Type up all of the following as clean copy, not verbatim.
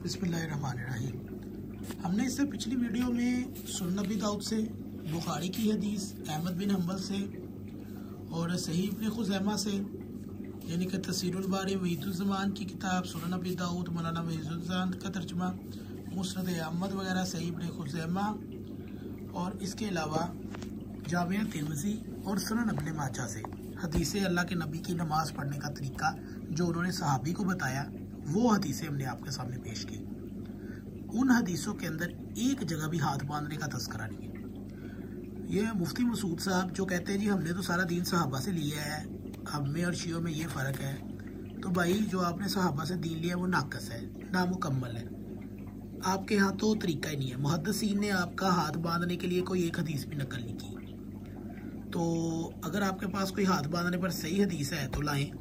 बिस्मिल्लाहिर्रहमानिर्रहीम। हमने इससे पिछली वीडियो में सुनन नबी दाऊद से, बुखारी की हदीस, अहमद बिन हम्बल से और सही इब्न खुज़ैमा से, यानी कि तफसीरुल बारी वहीदुज़्ज़मान की किताब, सुनन नबी दाऊद, मौलाना वहीदुज़्ज़मान का तर्जुमा, मुस्नद अहमद वगैरह, सही इब्न खुज़ैमा और इसके अलावा जामिया तिर्मिज़ी और सुनन इब्न माजा से हदीसें अल्लाह के नबी की नमाज़ पढ़ने का तरीका जो उन्होंने सहाबी को बताया, वो हदीसें हमने आपके सामने पेश की। उन हदीसों के अंदर एक जगह भी हाथ बांधने का तज़किरा नहीं है। ये मुफ्ती मसूद साहब जो कहते हैं जी हमने तो सारा दीन सहाबा से लिया है, हम में और शियों में ये फ़र्क है, तो भाई जो आपने सहाबा से दीन लिया वो नाकस है, नामुकम्मल है। आपके यहाँ तो तरीका ही नहीं है। मुहद्दिसीन ने आपका हाथ बांधने के लिए कोई एक हदीस भी नकल नहीं की। तो अगर आपके पास कोई हाथ बांधने पर सही हदीस है तो लाएं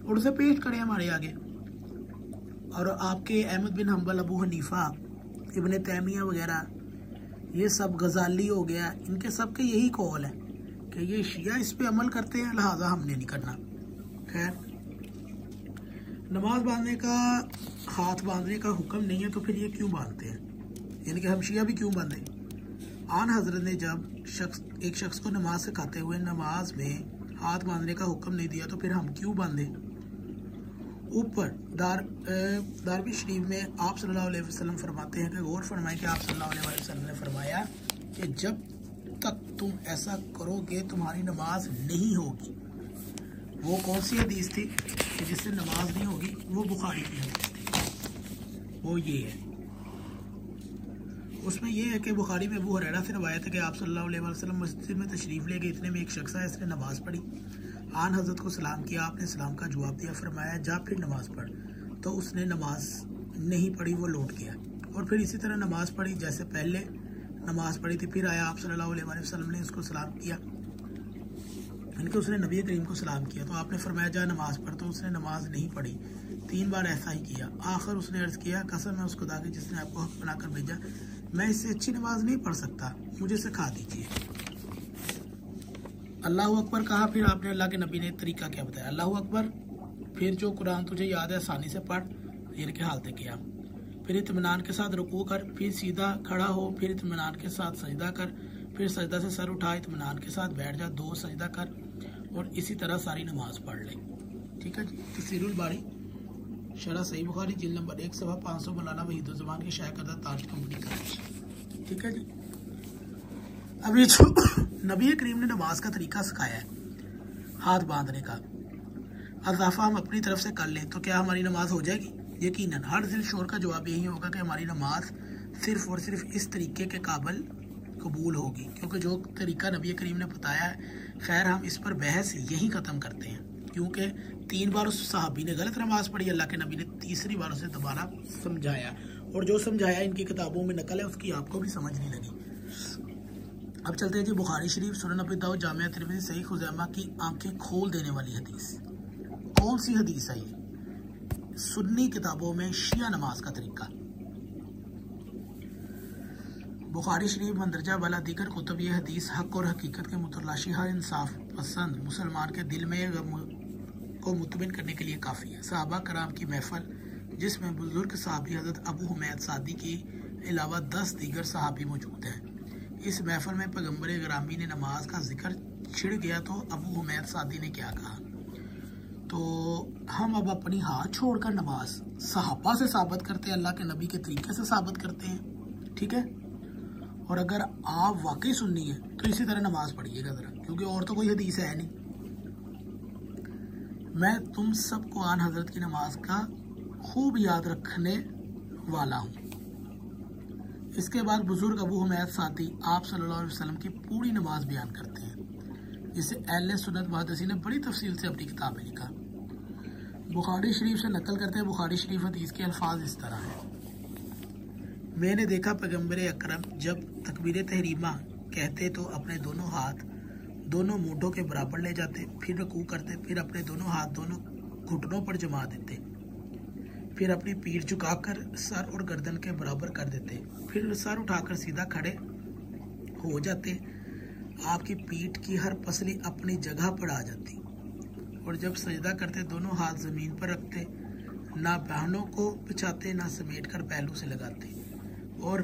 और उसे पेश करें हमारे आगे। और आपके अहमद बिन हम्बल, अबू हनीफा, इब्न तैमिया वगैरह, ये सब, गजाली हो गया, इनके सब के यही कौल है कि ये शिया इस पे अमल करते हैं, लिहाजा हमने नहीं करना। खैर, नमाज बांधने का, हाथ बांधने का हुक्म नहीं है तो फिर ये क्यों बांधते हैं, यानी कि हम शिया भी क्यों बांधे। आन हजरत ने जब एक शख्स को नमाज सिखाते हुए नमाज में हाथ बांधने का हुक्म नहीं दिया तो फिर हम क्यों बांधे। ऊपर दारवी शरीफ में आप सल्लल्लाहु अलैहि वसल्लम फरमाते हैं कि गौर फरमाएं कि आप सल्लल्लाहु अलैहि वसल्लम ने फरमाया कि जब तक तुम ऐसा करोगे तुम्हारी नमाज नहीं होगी। वो कौन सी हदीस थी कि जिससे नमाज नहीं होगी? वो बुखारी की हदीस थी। वो ये है, उसमें ये है कि बुखारी में अबू हुरैरा से रवायत है कि आप सल्लल्लाहु अलैहि वसल्लम मस्जिद में तशरीफ़ ले गए। इतने में एक शख्स आया, इसने नमाज पढ़ी, आन हज़रत को सलाम किया, आपने सलाम का जवाब दिया, फरमाया जा फिर नमाज पढ़। तो उसने नमाज नहीं पढ़ी, वो लौट गया और फिर इसी तरह नमाज पढ़ी जैसे पहले नमाज पढ़ी थी। फिर आया, आप सल्लल्लाहु अलैहि वसल्लम ने उसको सलाम किया, इनके उसने नबी करीम को सलाम किया, तो आपने फरमाया जा नमाज पढ़। तो उसने नमाज नहीं पढ़ी, 3 बार ऐसा ही किया। आखिर उसने अर्ज़ किया, कसम है उस खुदा की जिसने आपको हक बनाकर भेजा, मैं इससे अच्छी नमाज नहीं पढ़ सकता, मुझे सिखा दीजिए। अल्लाह अकबर कहा, फिर आपने अल्लाह के नबी ने तरीका क्या बताया, अल्लाह अकबर, फिर जो कुरान तुझे याद है आसानी से पढ़, यानी कि हालत किया, फिर इत्मीनान के साथ रुकू कर, फिर सीधा खड़ा हो, फिर इत्मीनान के साथ सजदा कर, फिर सजदा से सर उठा, इत्मीनान के साथ बैठ जा, 2 सजदा कर और इसी तरह सारी नमाज पढ़ ले। ठीक है जी। तफसीरुल बारी शरह सही बुखारी जिल्द नंबर 1 सफ़ा 500 मौलाना वहीदुज़्ज़मान की शाया करदा ताज कंपनी का। ठीक है जी। अभी जो नबी करीम ने नमाज का तरीका सिखाया है हाथ बांधने का, अज़ाफ़ा हम अपनी तरफ से कर लें तो क्या हमारी नमाज हो जाएगी? यकीनन हर दिल शोर का जवाब यही होगा कि हमारी नमाज सिर्फ़ और सिर्फ इस तरीके के काबिल कबूल होगी, क्योंकि जो तरीका नबी करीम ने बताया है। खैर, हम इस पर बहस यही ख़त्म करते हैं, क्योंकि 3 बार उस सहाबी ने गलत नमाज पढ़ी, अल्लाह के नबी ने तीसरी बार उसे दोबारा समझाया, और जो समझाया इनकी किताबों में नकल है, उसकी आपको भी समझ नहीं लगी। अब चलते हैं जी बुखारी शरीफ, सुनन नबी दाऊद, जामिया तिर्मिज़ी, सही खुज़ैमा की आंखें खोल देने वाली हदीस। कौन सी हदीस है ये? सुन्नी किताबों में शिया नमाज का तरीका। बुखारी शरीफ मंदरजा वाला दीगर कुतुब ये हदीस हक और हकीकत के मुतलाशी हर इंसाफ पसंद मुसलमान के दिल में को मुतमिन करने के लिए काफ़ी है। सहाबा कराम की महफल, जिसमें बुजुर्ग सहाबी हज़रत अबू हुमैद सादी के अलावा 10 दीगर सहाबी मौजूद हैं। इस महफल में पैगम्बर ग्रामी ने नमाज का जिक्र छिड़ गया तो अबू हुमैद सादी ने क्या कहा, तो हम अब अपनी हाथ छोड़कर नमाज सहाबा से साबित करते हैं, अल्लाह के नबी के तरीके से साबित करते हैं। ठीक है। और अगर आप वाकई सुन्नी है तो इसी तरह नमाज पढ़िएगा ज़रा, क्योंकि और तो कोई हदीस है नहीं। मैं तुम सबको आन हजरत की नमाज का खूब याद रखने वाला हूँ। इसके बाद बुजुर्ग अबू हुमैद सादी आप सल्लल्लाहु अलैहि वसल्लम की पूरी नमाज बयान करते हैं, जिसे अहले सुन्नत मुहद्दिसीन ने बड़ी तफसील से अपनी किताब में लिखा। बुखारी शरीफ से नकल करते हैं। बुखारी शरीफ हदीस के अल्फाज इस तरह हैं, मैंने देखा पैगम्बर अकरम जब तकबीर तहरीमा कहते तो अपने दोनों हाथ दोनों मूठों के बराबर ले जाते, फिर रुकू करते, फिर अपने दोनों हाथ दोनों घुटनों पर जमा देते, फिर अपनी पीठ झुकाकर सर और गर्दन के बराबर कर देते, फिर सर उठाकर सीधा खड़े हो जाते। आपकी पीठ की हर पसली अपनी जगह पर आ जाती और जब सजदा करते दोनों हाथ ज़मीन पर रखते, ना बहनों को बिछाते ना समेट कर पहलू से लगाते, और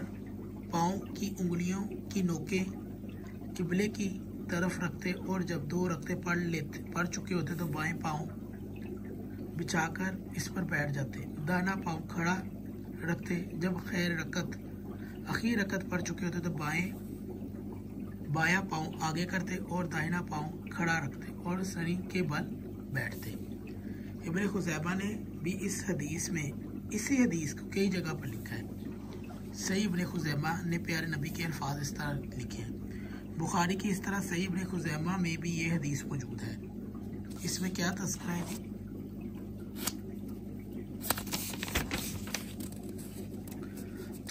पाँव की उंगलियों की नोकें किबले की तरफ रखते, और जब 2 रकते पढ़ चुके होते तो बाएं पाँव बिछाकर इस पर बैठ जाते, दाना पाँव खड़ा रखते। जब आखिरी रकत पढ़ चुके होते तो बायां पाँव आगे करते और दाहिना पाँव खड़ा रखते और सरी के बल बैठते। इब्न खुज़ैमा ने भी इसी हदीस को कई जगह पर लिखा है। सही इब्न खुज़ैमा ने प्यारे नबी के अल्फाज इस तरह लिखे हैं। बुखारी की इस तरह सही इब्न खुज़ैमा में भी ये हदीस मौजूद है। इसमें क्या तज़किरा है जी?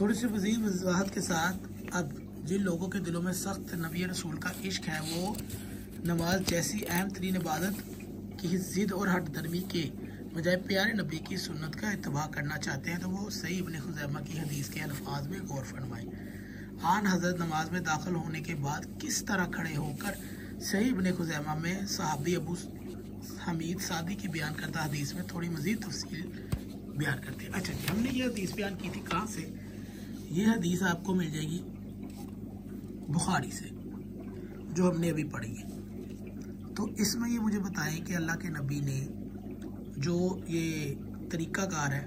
थोड़ी सी मज़ीद वज़ाहत के साथ, अब जिन लोगों के दिलों में सख्त नबी रसूल का इश्क है, वो नमाज जैसी अहम तरीन इबादत की ज़िद और हट दर्मी के बजाय प्यारे नबी की सुन्नत का इत्तबा करना चाहते हैं, तो वो सही इब्न खुज़ैमा की हदीस के अल्फाज में गौर फरमाएं। आन हज़रत नमाज में दाखिल होने के बाद किस तरह खड़े होकर सही इब्न खुज़ैमा में सहाबी अबू हमीद सादी की बयान करता हदीस में थोड़ी मज़ीद तफसील बयान करते हैं। अच्छा जी, हमने ये हदीस बयान की थी कहाँ से? ये हदीस आपको मिल जाएगी बुखारी से, जो हमने अभी पढ़ी है। तो इसमें ये मुझे बताएं कि अल्लाह के नबी ने जो ये तरीक़ाकार है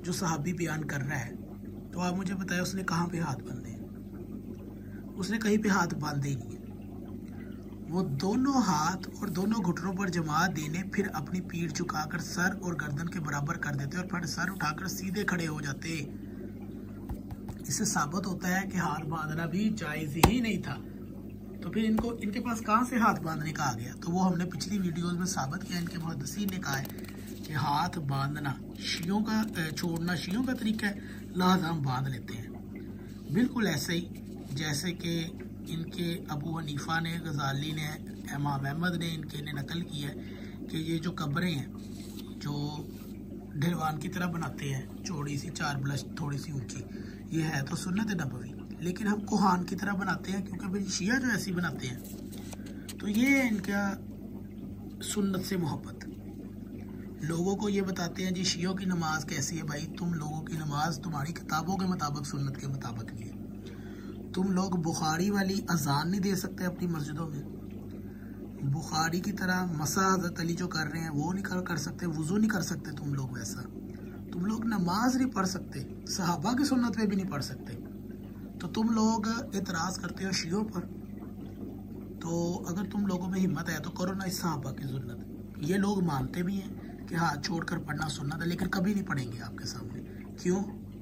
जो सहाबी बयान कर रहा है, तो आप मुझे बताएं उसने कहाँ पे हाथ बांधे हैं? उसने कहीं पे हाथ बांधे ही नहीं है। वो दोनों हाथ और दोनों घुटनों पर जमा देने, फिर अपनी पीठ झुकाकर सर और गर्दन के बराबर कर देते और फिर सर उठाकर सीधे खड़े हो जाते। इससे साबित होता है कि हाथ बांधना भी जायज़ ही नहीं था। तो फिर इनके पास कहाँ से हाथ बांधने का आ गया? तो वो हमने पिछली वीडियोस में साबित किया। इनके मुहद्दिसीन ने कहा है कि हाथ बांधना शियों का छोड़ना शियों का तरीका है, लिहाजा हम बांध लेते हैं। बिल्कुल ऐसे ही जैसे कि इनके अबू हनीफा ने, गजाली ने, इमाम अहमद ने इनके ने नकल किया है कि ये जो कब्रें हैं जो ढलवान की तरह बनाते हैं, चौड़ी सी 4 ब्लश थोड़ी सी ऊंची, ये है तो सुन्नत नबवी, लेकिन हम कोहान की तरह बनाते हैं क्योंकि भाई शिया जो ऐसी बनाते हैं। तो ये है इनका सुन्नत से मोहब्बत। लोगों को ये बताते हैं जी शियों की नमाज कैसी है। भाई तुम लोगों की नमाज तुम्हारी किताबों के मुताबिक, सुन्नत के मुताबिक नहीं है। तुम लोग बुखारी वाली अजान नहीं दे सकते अपनी मस्जिदों में। बुखारी की तरह मसा हज़रत अली जो कर रहे हैं वो नहीं कर सकते, वुज़ू नहीं कर सकते तुम लोग वैसा। तुम लोग नमाज नहीं पढ़ सकते, सहाबा की सुन्नत पे भी नहीं पढ़ सकते। तो तुम लोग एतराज़ करते हो शियों पर। तो अगर तुम लोगों में हिम्मत है तो करो ना इस सहाबा की सुन्नत। ये लोग मानते भी हैं कि हाथ छोड़कर पढ़ना सुन्नत है, लेकिन कभी नहीं पढ़ेंगे आपके सामने। क्यों?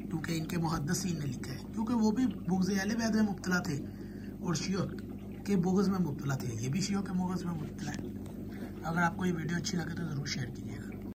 क्योंकि इनके मुहद्दिसीन ने लिखा है, क्योंकि वो भी बुग़्ज़ अहले बैत में मुब्तला थे और शियों के बुग़्ज़ में मुब्तला थे। ये भी शियों के बुग़्ज़ में मुब्तला है। अगर आपको ये वीडियो अच्छी लगे तो ज़रूर शेयर कीजिएगा।